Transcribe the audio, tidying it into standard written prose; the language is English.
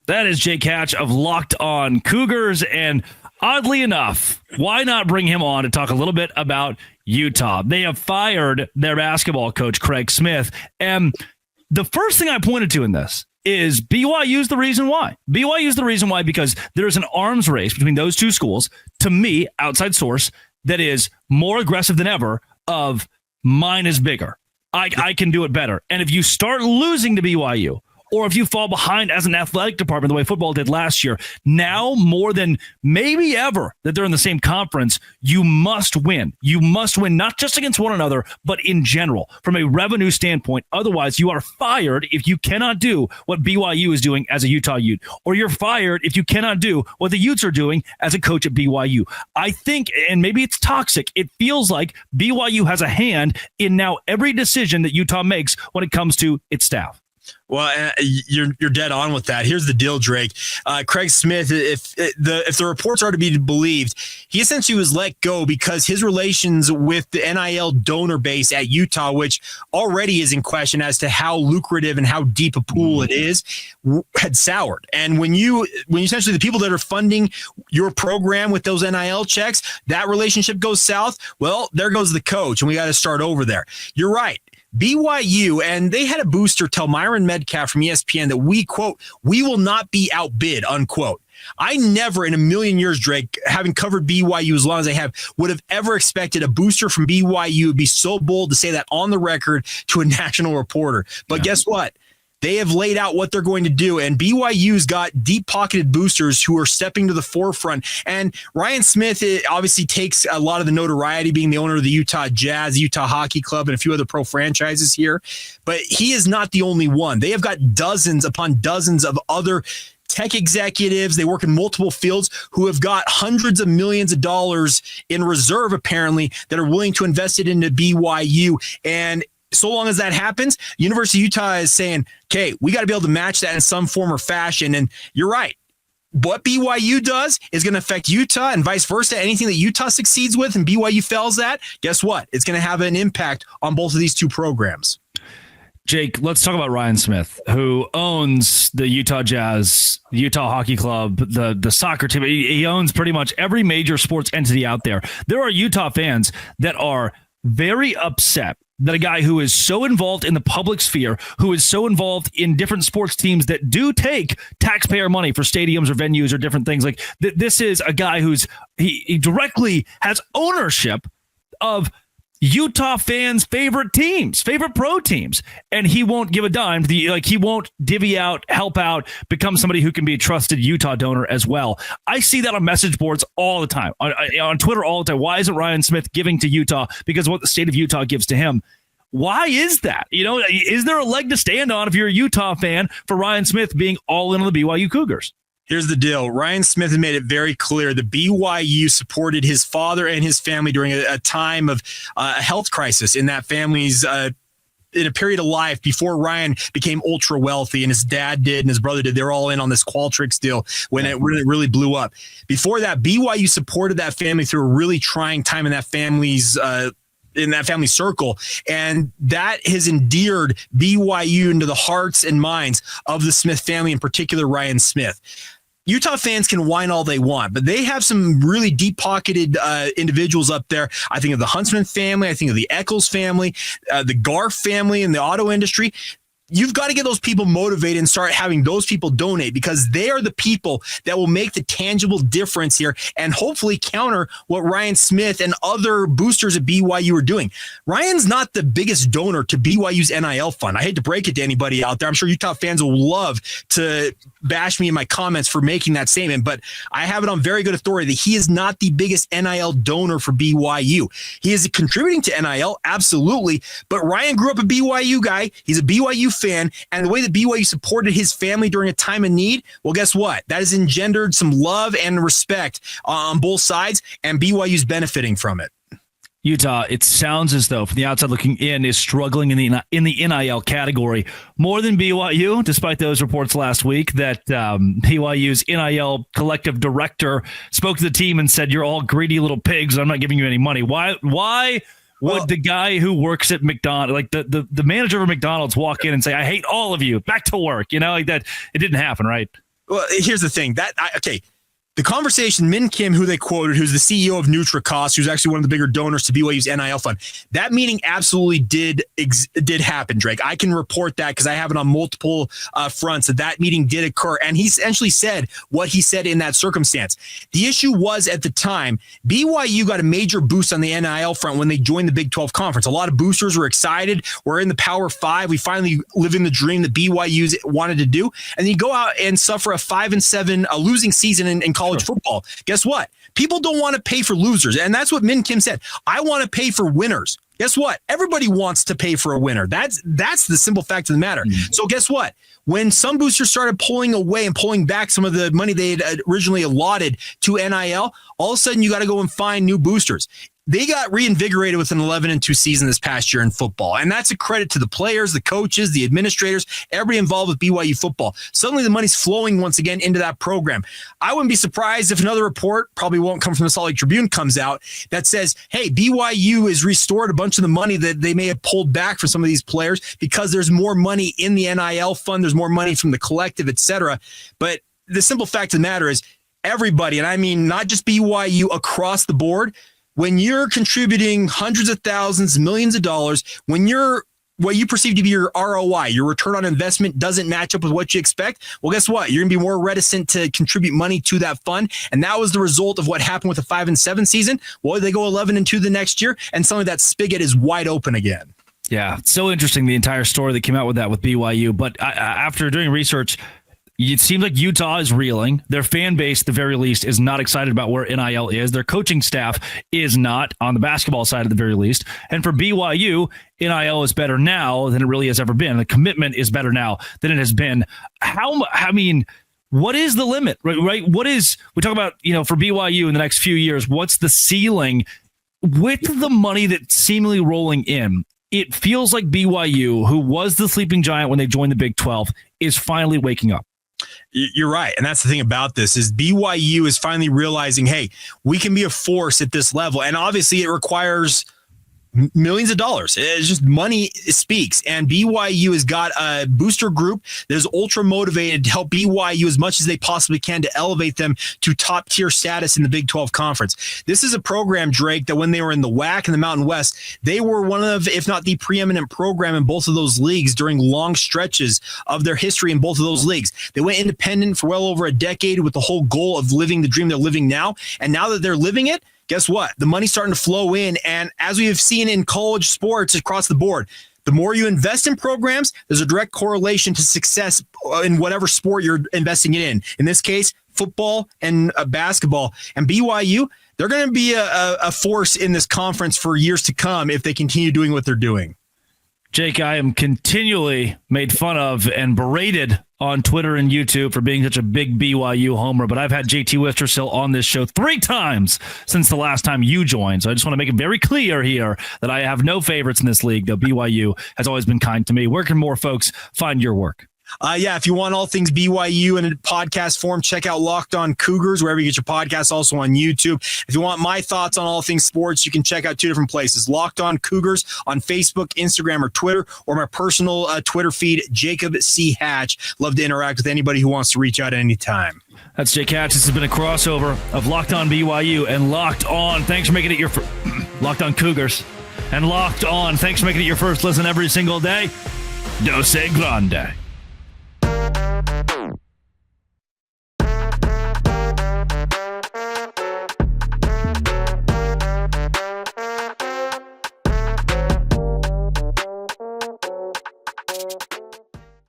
That is Jake Hatch of Locked On Cougars. And oddly enough, why not bring him on to talk a little bit about Utah? They have fired their basketball coach, Craig Smith. And the first thing I pointed to in this is BYU is the reason why. BYU is the reason why because there's an arms race between those two schools, to me, outside source, that is more aggressive than ever of mine is bigger. I can do it better. And if you start losing to BYU, or if you fall behind as an athletic department the way football did last year, now more than maybe ever that they're in the same conference, you must win. You must win not just against one another, but in general from a revenue standpoint. Otherwise, you are fired if you cannot do what BYU is doing as a Utah Ute, or you're fired if you cannot do what the Utes are doing as a coach at BYU. I think, and maybe it's toxic, it feels like BYU has a hand in now every decision that Utah makes when it comes to its staff. Well, you're dead on with that. Here's the deal, Drake. Craig Smith, if the reports are to be believed, he essentially was let go because his relations with the NIL donor base at Utah, which already is in question as to how lucrative and how deep a pool it is, had soured. And when you essentially the people that are funding your program with those NIL checks, that relationship goes south, well, there goes the coach, and we got to start over there. You're right. BYU, and they had a booster tell Myron Medcalf from ESPN that we, quote, we will not be outbid, unquote. I never in a million years, Drake, having covered BYU as long as I have, would have ever expected a booster from BYU to be so bold to say that on the record to a national reporter. But guess what? They have laid out what they're going to do, and BYU's got deep-pocketed boosters who are stepping to the forefront. And Ryan Smith obviously takes a lot of the notoriety being the owner of the Utah Jazz, Utah Hockey Club, and a few other pro franchises here. But he is not the only one. They have got dozens upon dozens of other tech executives. They work in multiple fields who have got hundreds of millions of dollars in reserve, apparently, that are willing to invest it into BYU. And so long as that happens, University of Utah is saying, okay, we got to be able to match that in some form or fashion. And you're right. What BYU does is going to affect Utah and vice versa. Anything that Utah succeeds with and BYU fails at, guess what? It's going to have an impact on both of these two programs. Jake, let's talk about Ryan Smith, who owns the Utah Jazz, the Utah Hockey Club, the soccer team. He owns pretty much every major sports entity out there. There are Utah fans that are very upset that a guy who is so involved in the public sphere, who is so involved in different sports teams that do take taxpayer money for stadiums or venues or different things, like this is a guy who's he directly has ownership of Utah fans' favorite teams, favorite pro teams, and he won't give a dime. He won't divvy out, help out, become somebody who can be a trusted Utah donor as well. I see that on message boards all the time, on Twitter all the time. Why isn't Ryan Smith giving to Utah? Because of what the state of Utah gives to him. Why is that? Is there a leg to stand on if you're a Utah fan for Ryan Smith being all in on the BYU Cougars? Here's the deal. Ryan Smith has made it very clear that BYU supported his father and his family during a time of a health crisis in that family's in a period of life before Ryan became ultra wealthy, and his dad did and his brother did. They're all in on this Qualtrics deal when it really blew up. Before that, BYU supported that family through a really trying time in that family's in that family circle. And that has endeared BYU into the hearts and minds of the Smith family, in particular, Ryan Smith. Utah fans can whine all they want, but they have some really deep-pocketed individuals up there. I think of the Huntsman family. I think of the Eccles family, the Garf family in the auto industry. You've got to get those people motivated and start having those people donate, because they are the people that will make the tangible difference here and hopefully counter what Ryan Smith and other boosters at BYU are doing. Ryan's not the biggest donor to BYU's NIL fund. I hate to break it to anybody out there. I'm sure Utah fans will love to bash me in my comments for making that statement, but I have it on very good authority that he is not the biggest NIL donor for BYU. He is contributing to NIL, absolutely, but Ryan grew up a BYU guy. He's a BYU fan, and the way that BYU supported his family during a time of need, well, guess what? That has engendered some love and respect on both sides, and BYU's benefiting from it. Utah, it sounds as though, from the outside looking in, is struggling in the NIL category more than BYU, despite those reports last week that BYU's NIL collective director spoke to the team and said, "You're all greedy little pigs. I'm not giving you any money." Why would the guy who works at McDonald's, like the manager of McDonald's, walk in and say, "I hate all of you, back to work"? Like that. It didn't happen, right? Well, here's the thing. The conversation, Min Kim, who they quoted, who's the CEO of NutriCost, who's actually one of the bigger donors to BYU's NIL fund, that meeting absolutely did happen, Drake. I can report that because I have it on multiple fronts that meeting did occur. And he essentially said what he said in that circumstance. The issue was at the time, BYU got a major boost on the NIL front when they joined the Big 12 Conference. A lot of boosters were excited. We're in the Power 5. We finally living the dream that BYU wanted to do. And then you go out and suffer a 5-7, a losing season in college football. Guess what? People don't want to pay for losers. And that's what Min Kim said. I want to pay for winners. Guess what? Everybody wants to pay for a winner. That's the simple fact of the matter. Mm-hmm. So guess what? When some boosters started pulling away and pulling back some of the money they had originally allotted to NIL, all of a sudden you got to go and find new boosters. They got reinvigorated with an 11-2 season this past year in football. And that's a credit to the players, the coaches, the administrators, everybody involved with BYU football. Suddenly the money's flowing once again into that program. I wouldn't be surprised if another report, probably won't come from the Salt Lake Tribune, comes out that says, hey, BYU has restored a bunch of the money that they may have pulled back from some of these players because there's more money in the NIL fund, there's more money from the collective, et cetera. But the simple fact of the matter is everybody, and I mean not just BYU, across the board, when you're contributing hundreds of thousands, millions of dollars, when what you perceive to be your ROI, your return on investment, doesn't match up with what you expect, well, guess what? You're going to be more reticent to contribute money to that fund. And that was the result of what happened with the 5-7 season. Well, they go 11-2 the next year, and suddenly that spigot is wide open again. Yeah, it's so interesting, the entire story that came out with that with BYU. But after doing research, it seems like Utah is reeling. Their fan base, at the very least, is not excited about where NIL is. Their coaching staff is not, on the basketball side at the very least. And for BYU, NIL is better now than it really has ever been. The commitment is better now than it has been. What is the limit, right? We talk about, for BYU in the next few years, what's the ceiling with the money that's seemingly rolling in? It feels like BYU, who was the sleeping giant when they joined the Big 12, is finally waking up. You're right. And that's the thing about this is BYU is finally realizing, hey, we can be a force at this level. And obviously it requires millions of dollars. It's just money speaks. And BYU has got a booster group that is ultra motivated to help BYU as much as they possibly can to elevate them to top tier status in the Big 12 Conference. This is a program, Drake, that when they were in the WAC and the Mountain West, they were one of, if not the preeminent program in both of those leagues during long stretches of their history in both of those leagues. They went independent for well over a decade with the whole goal of living the dream they're living now. And now that they're living it, guess what? The money's starting to flow in. And as we have seen in college sports across the board, the more you invest in programs, there's a direct correlation to success in whatever sport you're investing it in. In this case, football and basketball. And BYU, they're going to be a force in this conference for years to come if they continue doing what they're doing. Jake, I am continually made fun of and berated on Twitter and YouTube for being such a big BYU homer, but I've had JT Wistersill on this show 3 times since the last time you joined. So I just want to make it very clear here that I have no favorites in this league, though BYU has always been kind to me. Where can more folks find your work? If you want all things BYU in a podcast form, check out Locked On Cougars, wherever you get your podcasts, also on YouTube. If you want my thoughts on all things sports, you can check out 2 different places. Locked On Cougars on Facebook, Instagram, or Twitter, or my personal Twitter feed, Jacob C. Hatch. Love to interact with anybody who wants to reach out at any time. That's Jake Hatch. This has been a crossover of Locked On BYU and Locked On. Thanks for making it your Locked On Cougars and Locked On. Thanks for making it your first listen every single day. Dose Grande.